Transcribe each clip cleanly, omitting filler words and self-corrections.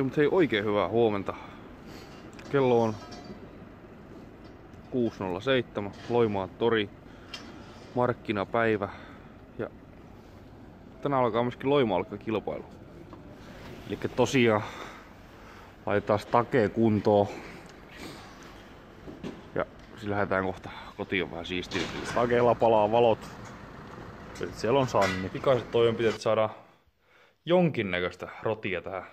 Mutta hei, oikein hyvää huomenta. Kello on 6.07, Loimaan tori, markkinapäivä. Ja tänään alkaa myöskin Loimaa-kilpailu. Eli tosiaan laitetaan takee kuntoon. Ja siis lähdetään kohta kotiin vähän siistiä. Takeella palaa valot. Siellä on Sanni. Pikaiset toimenpiteet, että saadaan jonkinnäköistä rotia tähän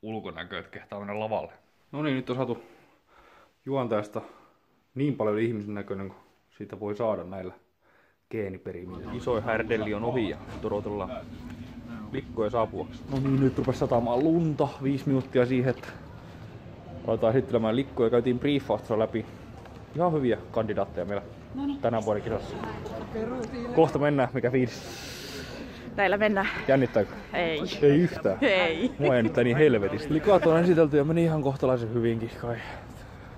ulkonäköön, että kehtaa mennä lavalle. No niin, nyt on saatu juontajasta niin paljon ihmisen näköinen kuin siitä voi saada näillä geeniperimillä. Isoin härdelli on ohi ja nyt odotellaan likkoja saapuaksi. No niin, nyt rupesi satamaan lunta. 5 minuuttia siihen, että aletaan esittelemään likkoja. Käytiin briefausta läpi. Ihan hyviä kandidaatteja meillä tänä vuoden kisassa. Kohta mennään, mikä fiilis? Näillä mennään. Jännittääkö? Ei. Ei yhtään? Ei. Mua jännittää niin helvetistä. Likaat on esitelty ja meni ihan kohtalaisen hyvinkin kai.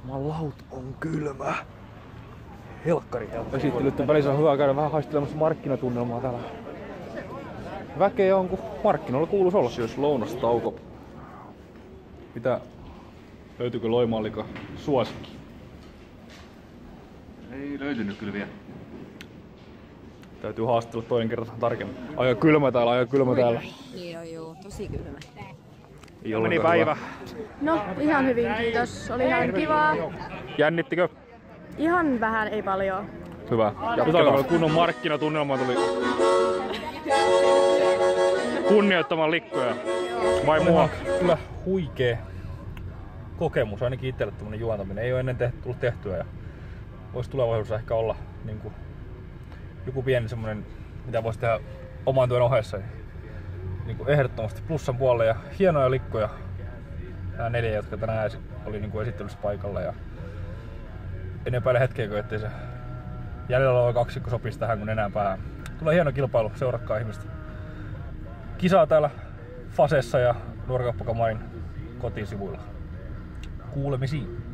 Laut on kylmä. Helkkari. Esittelytten välissä on hyvä käydä vähän haistelemassa markkinatunnelmaa täällä. Väkeä on, kun markkinoilla kuuluisi olla. Jos lounastauko. Mitä? Löytyykö Loimaan suosikki? Ei löytynyt kyllä vielä. Täytyy haastella toinen kerta tarkemmin. Aika kylmä täällä. Niin on juu, tosi kylmä. Meni päivä. No, ihan hyvin, kiitos. Oli ihan kivaa. Jännittikö? Ihan vähän, ei paljon. Hyvä. Jatketaan. Kunnon markkinatunnelma tuli kunnioittamaan likkoja. Vai mua? Kyllä huikee kokemus, ainakin itselle tämmönen juontaminen. Ei ole ennen tullut tehtyä ja voisi tulevaisuudessa ehkä olla niinku joku pieni semmonen, mitä voisi tehdä oman työn ohessa. Niinku ehdottomasti plussan puolelle ja hienoja likkoja. Nämä 4, jotka tänään oli niinku esittelyssä paikalla. Ja en epäile hetkeäkö, ettei se jäljellä oleva kaksikko sopisi tähän kun enää päähän. Tulee hieno kilpailu, seurakkaa ihmistä. Kisaa täällä Fasessa ja Nuorkauppakamarin kotisivuilla. Kuulemisiin!